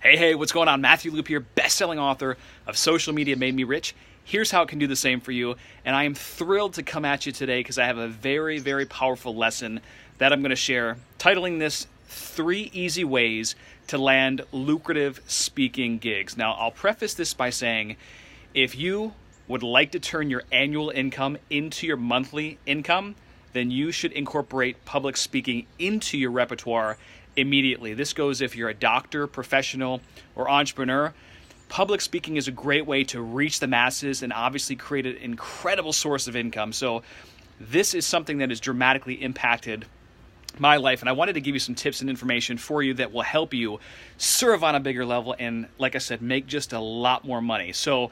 Hey, what's going on? Matthew Loop here, best-selling author of Social Media Made Me Rich. Here's how it can do the same for you, and I am thrilled to come at you today because I have a very, very powerful lesson that I'm going to share, titling this 3 Easy Ways to Land Lucrative Speaking Gigs. Now, I'll preface this by saying, if you would like to turn your annual income into your monthly income, then you should incorporate public speaking into your repertoire immediately. This goes if you're a doctor, professional, or entrepreneur. Public speaking is a great way to reach the masses and obviously create an incredible source of income. So this is something that has dramatically impacted my life, and I wanted to give you some tips and information for you that will help you serve on a bigger level and, like I said, make just a lot more money. So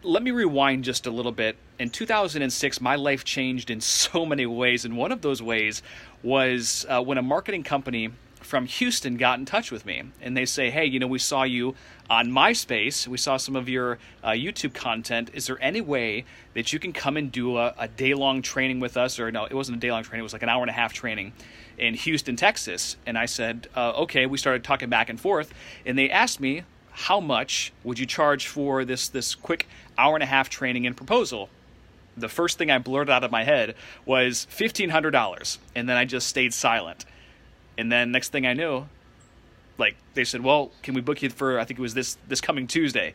let me rewind just a little bit. In 2006, my life changed in so many ways, and one of those ways was when a marketing company from Houston got in touch with me, and they say, hey, we saw you on MySpace, we saw some of your YouTube content. Is there any way that you can come and do a day-long training with us? Or no, it wasn't a day-long training, it was like an hour-and-a-half training in Houston, Texas. And I said, okay. We started talking back and forth, and they asked me, how much would you charge for this quick hour-and-a-half training and proposal? The first thing I blurted out of my head was $1,500, and then I just stayed silent. And then next thing I knew, they said, well, can we book you for, I think it was this coming Tuesday?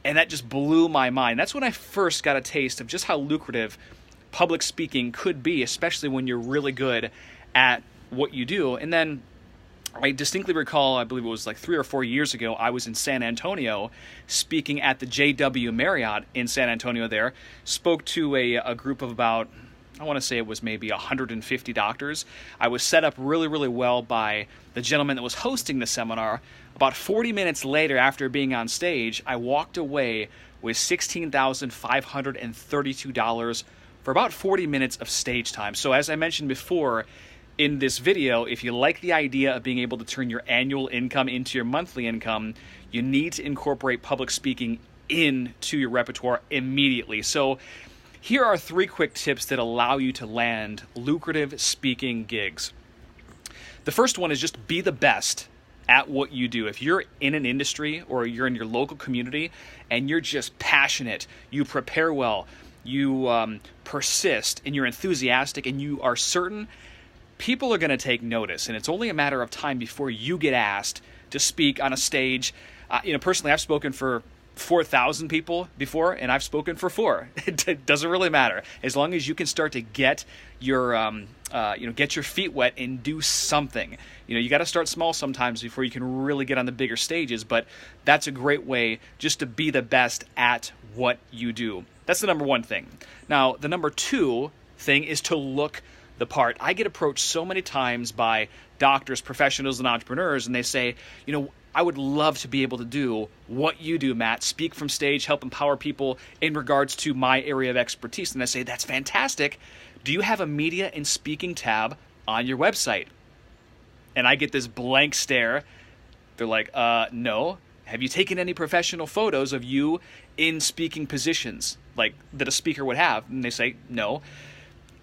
And that just blew my mind. That's when I first got a taste of just how lucrative public speaking could be, especially when you're really good at what you do. And then I distinctly recall, I believe it was 3 or 4 years ago, I was in San Antonio speaking at the JW Marriott in San Antonio there, spoke to a group of about, I want to say it was maybe 150 doctors. I was set up really, really well by the gentleman that was hosting the seminar. About 40 minutes later, after being on stage, I walked away with $16,532 for about 40 minutes of stage time. So as I mentioned before, in this video, if you like the idea of being able to turn your annual income into your monthly income, you need to incorporate public speaking into your repertoire immediately. So here are 3 quick tips that allow you to land lucrative speaking gigs. The first one is just be the best at what you do. If you're in an industry or you're in your local community and you're just passionate, you prepare well, you persist, and you're enthusiastic, and you are certain, people are going to take notice, and it's only a matter of time before you get asked to speak on a stage. Personally, I've spoken for 4,000 people before, and I've spoken for 4. It doesn't really matter, as long as you can start to get your get your feet wet and do something. You got to start small sometimes before you can really get on the bigger stages. But that's a great way just to be the best at what you do. That's the number 1 thing. Now, the number 2 thing is to look the part. I get approached so many times by doctors, professionals, and entrepreneurs, and they say, I would love to be able to do what you do, Matt, speak from stage, help empower people in regards to my area of expertise. And I say, that's fantastic. Do you have a media and speaking tab on your website? And I get this blank stare. They're like, no. Have you taken any professional photos of you in speaking positions that a speaker would have? And they say, no.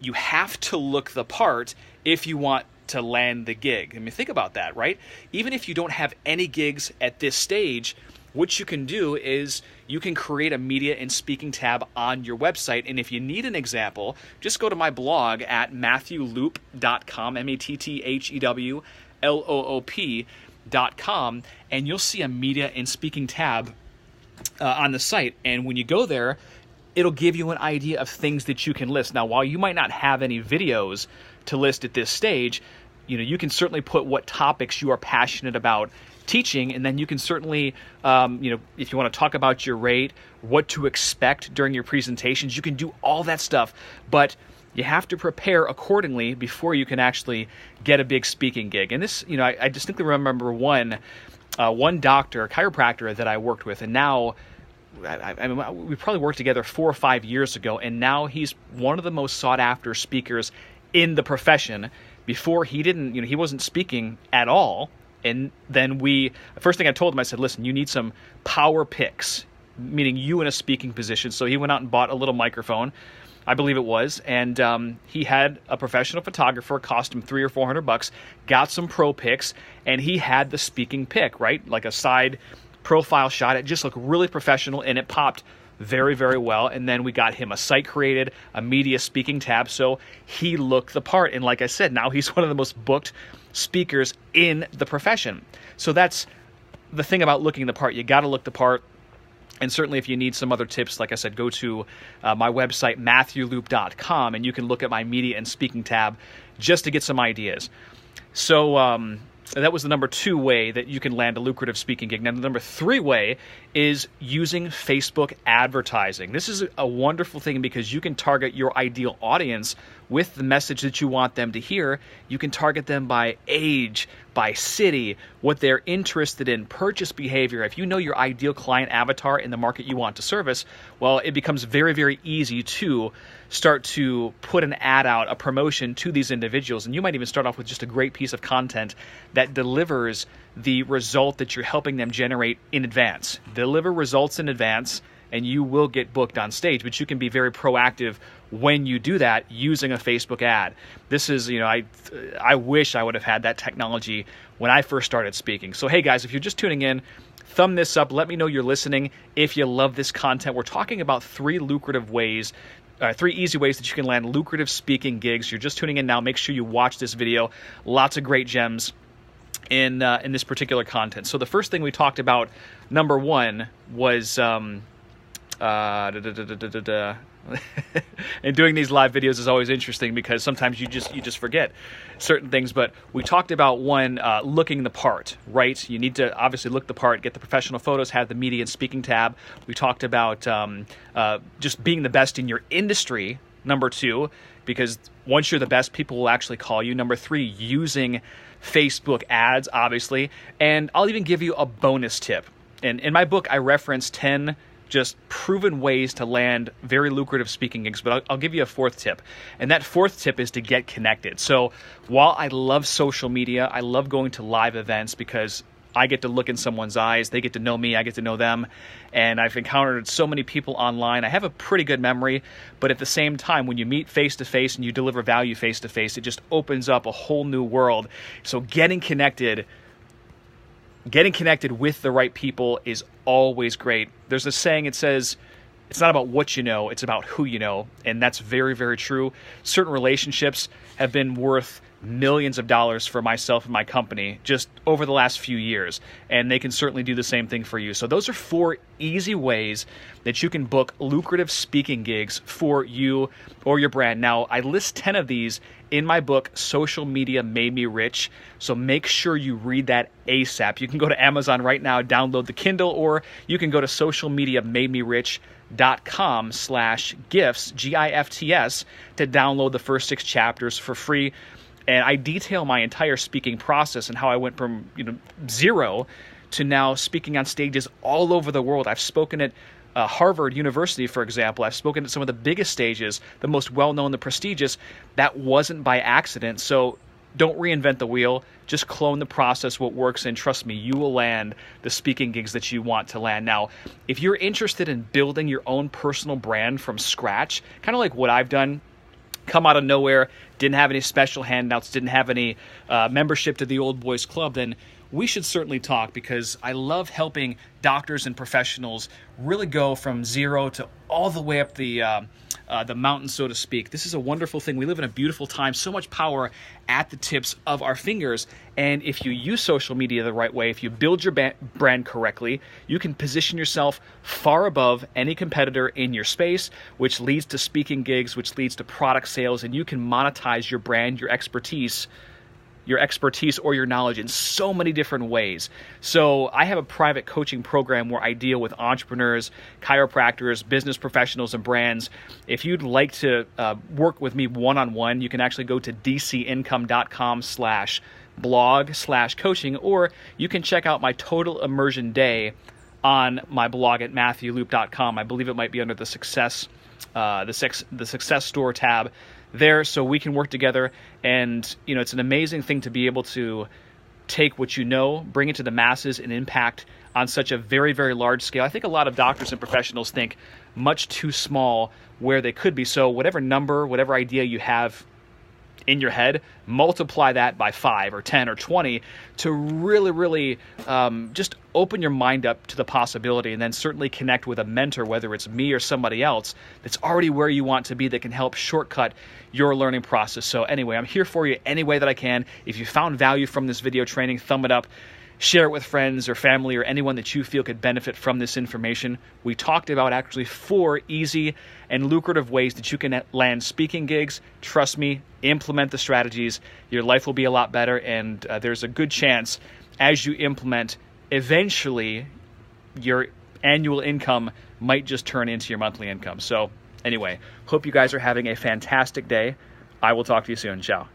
You have to look the part if you want to land the gig. I mean, think about that, right? Even if you don't have any gigs at this stage, what you can do is you can create a media and speaking tab on your website. And if you need an example, just go to my blog at matthewloop.com, MATTHEWLOOP.com, and you'll see a media and speaking tab on the site. And when you go there, it'll give you an idea of things that you can list. Now, while you might not have any videos to list at this stage, you can certainly put what topics you are passionate about teaching, and then you can certainly, if you want to talk about your rate, what to expect during your presentations, you can do all that stuff. But you have to prepare accordingly before you can actually get a big speaking gig. And this, I distinctly remember one doctor, a chiropractor that I worked with, and now we probably worked together 4 or 5 years ago, and now he's one of the most sought after speakers in the profession. Before he wasn't speaking at all. And then the first thing I told him, I said, listen, you need some power picks, meaning you in a speaking position. So he went out and bought a little microphone. I believe it was, and he had a professional photographer, cost him $300 or $400, got some pro pics, and he had the speaking pic, right? Like a side profile shot. It just looked really professional, and it popped very, very well. And then we got him a site created, a media speaking tab, so he looked the part. And like I said, now he's one of the most booked speakers in the profession. So that's the thing about looking the part. You got to look the part. And certainly if you need some other tips, like I said, go to my website, MatthewLoop.com, and you can look at my media and speaking tab just to get some ideas. So that was the number 2 way that you can land a lucrative speaking gig. Now, the number 3 way is using Facebook advertising. This is a wonderful thing because you can target your ideal audience with the message that you want them to hear. You can target them by age, by city, what they're interested in, purchase behavior. If you know your ideal client avatar in the market you want to service, well, it becomes very, very easy to start to put an ad out, a promotion to these individuals. And you might even start off with just a great piece of content that delivers the result that you're helping them generate in advance. Deliver results in advance, and you will get booked on stage. But you can be very proactive when you do that using a Facebook ad. This is, I wish I would have had that technology when I first started speaking. So hey guys, if you're just tuning in, thumb this up. Let me know you're listening. If you love this content, we're talking about 3 lucrative ways, 3 easy ways that you can land lucrative speaking gigs. You're just tuning in now. Make sure you watch this video. Lots of great gems in this particular content. So the first thing we talked about, number 1, was and doing these live videos is always interesting because sometimes you just forget certain things. But we talked about 1, looking the part, right? You need to obviously look the part, get the professional photos, have the media and speaking tab. We talked about just being the best in your industry, number 2, because once you're the best, people will actually call you. Number 3, using Facebook ads, obviously. And I'll even give you a bonus tip. And in my book, I reference 10 just proven ways to land very lucrative speaking gigs, but I'll give you a 4th tip. And that 4th tip is to get connected. So while I love social media, I love going to live events because I get to look in someone's eyes, they get to know me, I get to know them, and I've encountered so many people online. I have a pretty good memory, but at the same time, when you meet face-to-face and you deliver value face-to-face, it just opens up a whole new world. So getting connected with the right people is always great. There's a saying, it says, it's not about what you know, it's about who you know. And that's very, very true. Certain relationships have been worth millions of dollars for myself and my company just over the last few years. And they can certainly do the same thing for you. So those are 4 easy ways that you can book lucrative speaking gigs for you or your brand. Now, I list 10 of these in my book, Social Media Made Me Rich. So make sure you read that ASAP. You can go to Amazon right now, download the Kindle, or you can go to socialmediamademerich.com/gifts, GIFTS, to download the first 6 chapters for free. And I detail my entire speaking process and how I went from 0 to now speaking on stages all over the world. I've spoken at Harvard University, for example. I've spoken at some of the biggest stages, the most well-known, the prestigious. That wasn't by accident. So don't reinvent the wheel. Just clone the process, what works, and trust me, you will land the speaking gigs that you want to land. Now, if you're interested in building your own personal brand from scratch, kind of like what I've done, come out of nowhere, didn't have any special handouts, didn't have any membership to the Old Boys Club, then we should certainly talk, because I love helping doctors and professionals really go from 0 to all the way up the mountain, so to speak. This is a wonderful thing. We live in a beautiful time, so much power at the tips of our fingers. And if you use social media the right way, if you build your brand correctly, you can position yourself far above any competitor in your space, which leads to speaking gigs, which leads to product sales, and you can monetize your brand, your expertise or your knowledge in so many different ways. So I have a private coaching program where I deal with entrepreneurs, chiropractors, business professionals, and brands. If you'd like to work with me one-on-one, you can actually go to dcincome.com/blog/coaching, or you can check out my total immersion day on my blog at MatthewLoop.com. I believe it might be under the success store tab there, so we can work together. And it's an amazing thing to be able to take what you know, bring it to the masses, and impact on such a very, very large scale. I think a lot of doctors and professionals think much too small where they could be. So whatever number, whatever idea you have in your head, multiply that by 5 or 10 or 20 to really, really just open your mind up to the possibility, and then certainly connect with a mentor, whether it's me or somebody else that's already where you want to be, that can help shortcut your learning process. So anyway, I'm here for you any way that I can. If you found value from this video training, thumb it up. Share it with friends or family or anyone that you feel could benefit from this information. We talked about actually 4 easy and lucrative ways that you can land speaking gigs. Trust me, implement the strategies. Your life will be a lot better, and there's a good chance as you implement, eventually your annual income might just turn into your monthly income. So anyway, hope you guys are having a fantastic day. I will talk to you soon. Ciao.